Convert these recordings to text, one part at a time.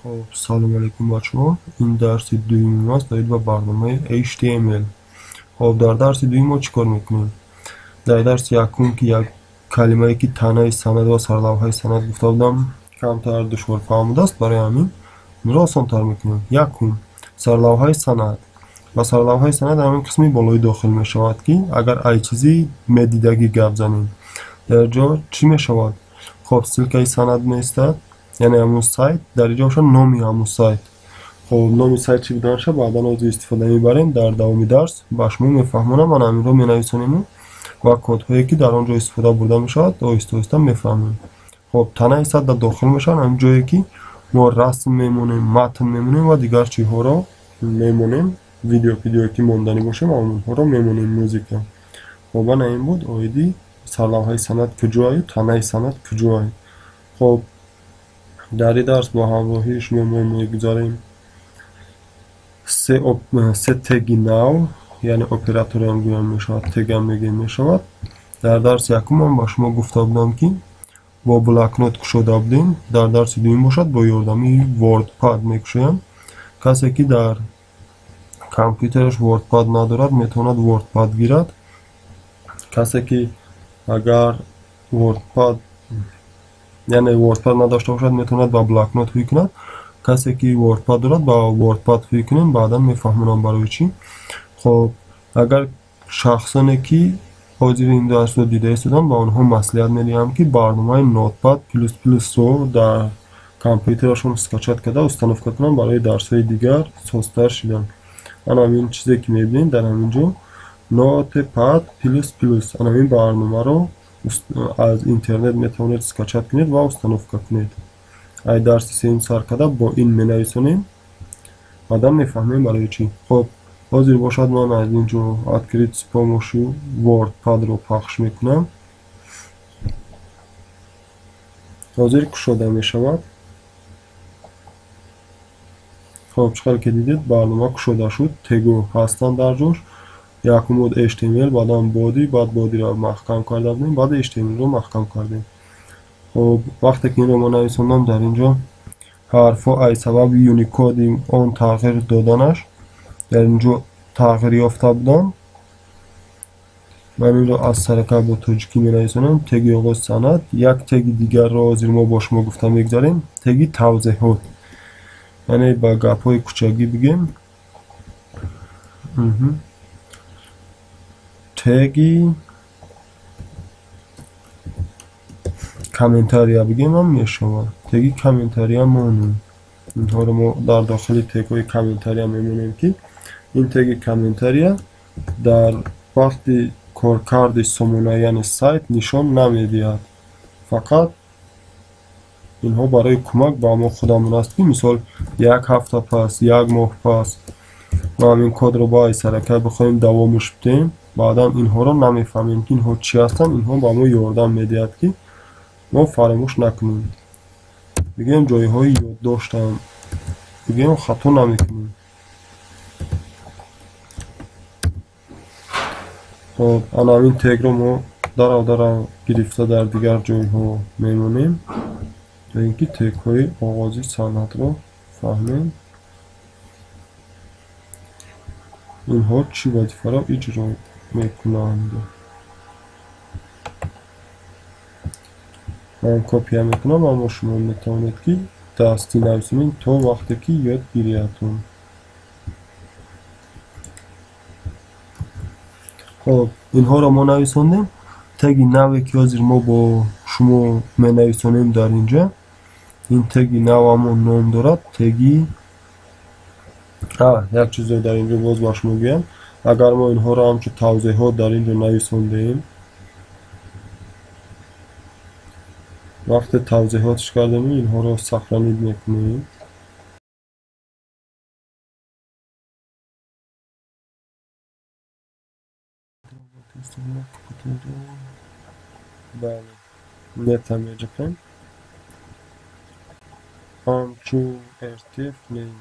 خب سلام علیکم بچه ها. این درس دویم است. دارید با برنامه HTML. خب در درس دویم ما چیکار میکنیم؟ در درس یکم که یک کلمه ای که تنه سند و سرلوحه سند گفته بودم کمتر دشوار فهمیده است، برای همین اون را آسان تر میکنیم. یکم سرلوحه سند و سرلوحه سند در همین قسمی بالای داخل می شود که اگر ای چیزی مدیدگی گپ زنیم در جا چی می شود؟ خب سلکه سند می استد، یعنی همون سایت در اینجا باشه نامی همون سایت. خب نامی سایت چی بودن شه بعدا از استفاده میبریم در دوامی درس با شما میفهمونم. من همین رو مینویسونیم و کدهایی که در آنجا استفاده برده میشود آهسته آهسته میفهمیم. خب تنه صد در داخل میشن هم جایی که ما رسم میمونیم، متن میمونیم و دیگر چیزها رو میمونیم. ویدیو که ماندنی باشیم اونها رو میمونیم. موزیک. خب من این بود آیدی سرلوحه سند کجایی، تنه سند کجایی. خب در این درس با همراهی شما میگذاریم سه تگ نو، یعنی اپراتور هم گویم میشود، تگ هم میگیم میشود. در درس یکم هم با شما گفته بودم که با بلاک نوت کشوده بودیم. در درس دویم باشد با یاردمی ورد پاد میکشویم. کسی که در کامپیوترش ورد پاد ندارد میتواند ورد پاد گیرد. کسی که اگر ورد پاد یعنی ورد پاد نداشته باشد میتواند با بلاک نوت روی کند. کسی که ورد پاد دارد با ورد پاد روی کنیم بعدا میفهمونم برای چی. خب اگر شخصانی که حاضر این درس رو دیده استدن با آنها مصلحت میدیم که برنامه نوتپد پلس پلس رو در کامپیوترشون اسکچات کرده استانف کنن برای درس های دیگر سازتر شدن. همین چیزی که میبینید در همینجا نوتپد پلس پلس، همین برنامه رو از اینترنت میتونید اسکچات کنید و استانف کنید. ای درس سیم سر کرده با این مینویسونیم آدم میفهمیم برای چی. خب حاضر باشد من از اینجا ادکریت سپاموشو ورد پاد رو پخش میکنم. حاضر کشوده میشود. خب چقدر که دیدید برنامه کشوده شد. تگو هستن در جوش. یک مود HTML بعدم بادی، بعد بادی رو محکم کرده بودیم، بعد HTML رو محکم کردیم. خب وقتی که این رو ما نویسوندم در اینجا حرفا ای سبب یونیکود اون تغییر دادنش در اینجا تغییر یافته بودن. من این رو از سرکه با تاجیکی می نویسونم. تگی آغاز سند. یک تگی دیگر رو حاضر ما با شما گفتم میگذاریم. تگی توضیحات، یعنی با گپ های کوچگی بگیم. تگی کامنتاریا بگیم هم میشود. تگی کامنتاریا مونیم. اینها رو ما در داخل تگ های کامنتاریا میمونیم که این تگ کامنتاریا در وقتی کارکرد سامانه یعنی سایت نشان نمیدهد، فقط اینها برای کمک با ما خودمون است که مثال یک هفته پس، یک ماه پس ما همین کد رو با سرکه بخوایم دوامش بدیم بعدا اینها رو نمیفهمیم که اینها چی هستن. اینها با ما یاردم میدهد که ما فراموش نکنیم. بگیم جای های یاد داشتم بگیم خطا نمیکنیم. خب همین تگ رو ما در گرفته در دیگر جای ها میمونیم تا اینکه تگ های آغازی سند رو فهمیم اینها چی وظیفه را اجرا میکنند. من کپی هم میکنم اما شما میتوانید که دستی نویسونید تا وقتی که یاد گیریتون. خب اینها را ما نویسوندیم. تگی نوی که حاضر ما با شما می نویسونیم در اینجا، این تگی نو همون نام دارد. تگی یک چیز در اینجا باز با شما بگم. اگر ما اینها را همچون توضیحات در اینجا نویسوندیم وقت توضیحاتش کردیم اینها را سخرانید میکنیم. بله نتمیجکن همچون ارتیف نیم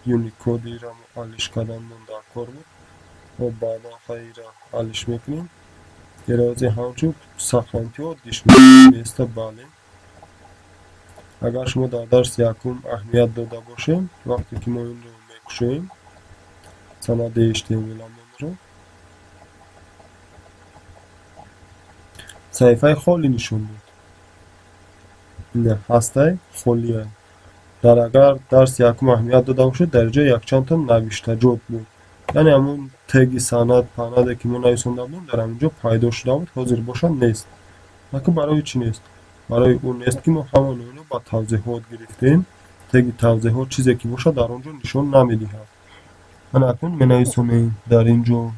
یونیکودی را حلش کردن در کار بود و بعدا خیلی را حلش میکنیم. یه رازی همچون سخرانتی ها دیش میست. بله اگر شما در درس یکم اهمیت داده باشیم وقتی که ما این رو میکشیم سند HTML رو صفحه خالی نشون داد. نه هسته خالیه. در اگر درس یکم اهمیت داده باشید در جای یک چند تا نوشته جوت بود، یعنی همون تگ سند پند که ما نویسنده بودیم در همونجا پیدا شده بود، حاضر باشد نیست. لکه برای چی نیست؟ برای اون نیست که ما همون اونو با توضیحات گرفتیم. تگ توضیحات چیزی که باشه در اونجا نشون نمیدهد. من اکنون می نویسم در اینجا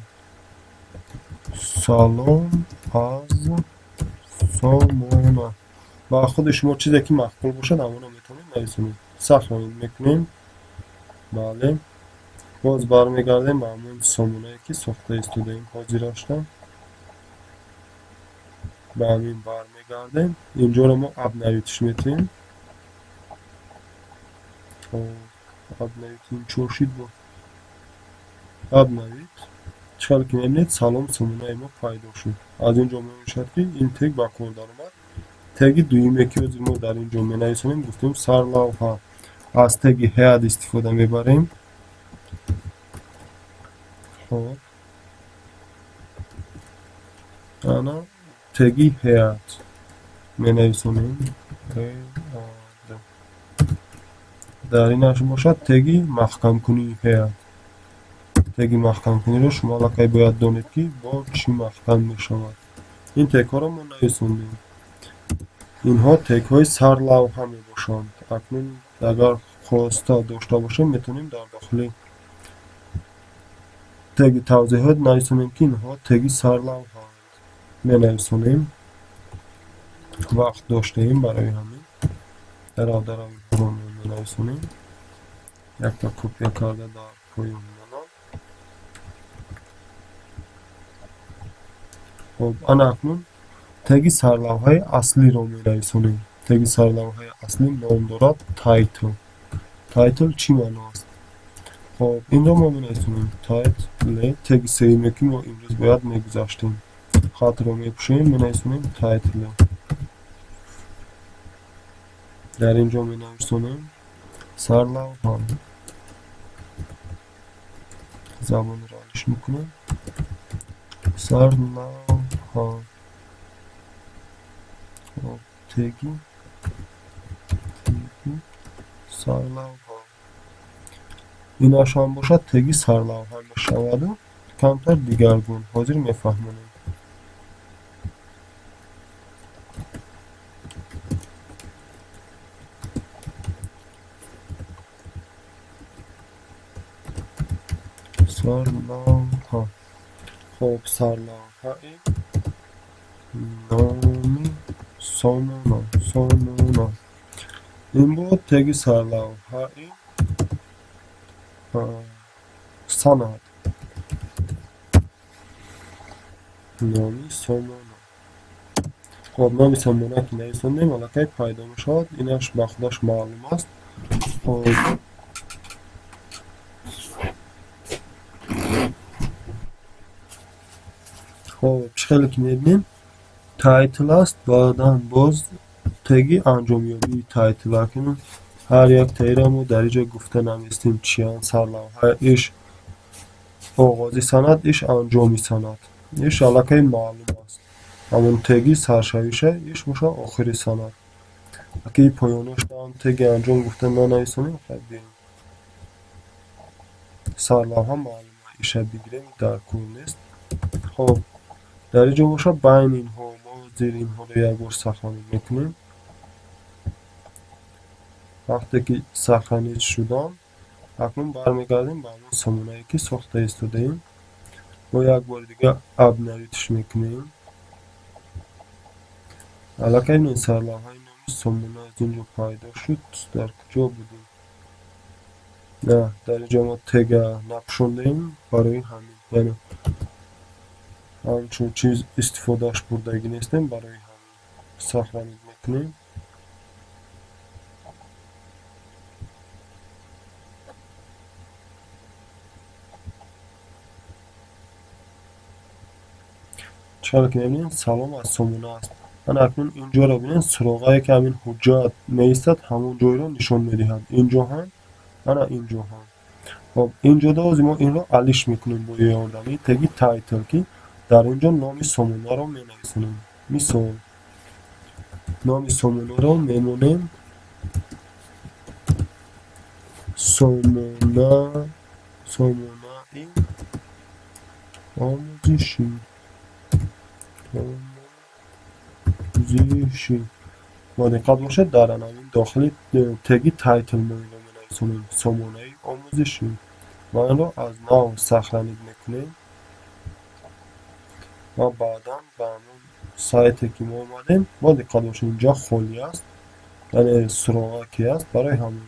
سلام از سامانه. با خود شما چیزی که مقبول باشه همونو میتونید نویسیم. صفحه میکنیم. بله. باز برمیگردیم به همون سامانه‌ای که ساخته استودیم حاضر داشتم. به همین برمیگردیم. اینجا رو ما اب نویتش میتونیم. اب نویتیم چورشید با اب نویت چکار که میبینید سلام سامانه ما پیدا شد. از اینجا میشد که این تگ با کار در اومد. تگ دویمه که ما در اینجا می نویسیم گفتیم سرلوحه. از تگ هیئت استفاده میبریم. خب انا تگی هیئت می نویسیم. در این نشون باشد تگی محکم کنی هیئت. تگی محکم کنی رو شما لکه باید دانید که با چی محکم می شود. این تگ ها رو ما نویسندیم. اینها تگ های سرلوحه می باشند. اکنون اگر خواسته داشته باشیم میتونیم در داخل تگ توضیحات نویسیم که اینها تگ سرلوحه می نویسیم. وقت داشته ایم برای همین در این رو می نویسیم. یک تا کپی کرده در پایین. خب انا اکنون تگ سرلوحه اصلی رو می نویسیم. تگ سرلوحه اصلی نام دارد تایتل. تایتل چی معنی است؟ خب این رو ما می نویسیم تایتل. تگ سومی که ما امروز باید می گذاشتیم خط رو می پوشیم می نویسیم تایتل. در اینجا می نویسیم سرلوحه. زبان رو علش میکنم سرلوحه. تگی سرلوحه این آشان باشد تگی سرلوحه می شود و کمتر دیگرگون حاضر می فهمونیم. سرلوحه. خب سرلوحه نامی سامانه این بود تگ سرلوحه سند نامی سامانه. خب نامی سامانه که نویسندیم الکی پیدا میشد. اینش با خودش معلوم است. خب خیلی که میبینیم تایتل است. بعدا باز تگی انجامیابی تایتل اکنون هر یک تیره ما در اینجا گفته نمیستیم چیان سرلوحه ایش آغازی سند ایش انجامی سند ایش الکی معلوم است. همون تگی سرشویشه ایش میشه آخری سند. اگه پایانش هم تگی انجام گفته ننویسیم خب بیم سرلوحه معلومه ایشه بگیریم در کور نیست. خب در اینجا باشه بین اینها ما زیر اینها رو یک بار سخنی میکنیم. وقتی که سخنی شدن اکنون برمیگردیم به همون سامانه‌ای که ساخته استودیم. با یک بار دیگه اب نویتش میکنیم. الکی این سرلوحه نامی سامانه از اینجا پیدا شد. در کجا بودیم؟ نه در اینجا ما تگ نپشوندیم برای همین یعنی همچون چیز استفادهش بردگی نیستیم برای همین سخنی میکنیم. چرا که میبینیم سلام از سامانه است. من اکنون اینجا رو ببینید، سراغایی که همین حجت میستد همون جای رو نشون میدهد. اینجا هم اینجا هم. خب اینجا دوازی ما این رو علیش میکنیم با یاردمی تگی تایتل که در اینجا نام سامونه رو مینویسیم. مثال نام سامونه رو میمونیم سامونه این آموزشی آموزشی با دقت باشد در این داخلی تگی تایتل ما این رو مینویسیم سامونه آموزشی و این رو از نو سخرانید میکنیم و بعدا به همون سایتی که ما اومدیم با دقت باشید اینجا خالی است، یعنی سراغی است. برای همون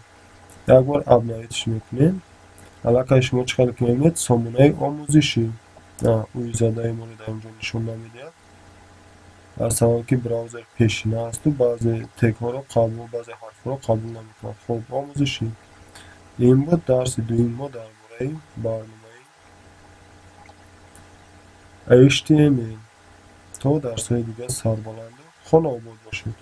یک بار ابنایتش میکنیم. علاقه شما چقدر که میبینید سامونه آموزشی اوی زاده ما رو در اینجا نشون نمیده، در سبب که براوزر پیشینه است و بعضی تگ ها رو قبول بعضی حرف ها رو قبول نمیکنه. خب آموزشی این بود درس دویم ما درباره برنامه HTML. تا درس های دیگه سربلند و خانه آباد باشید.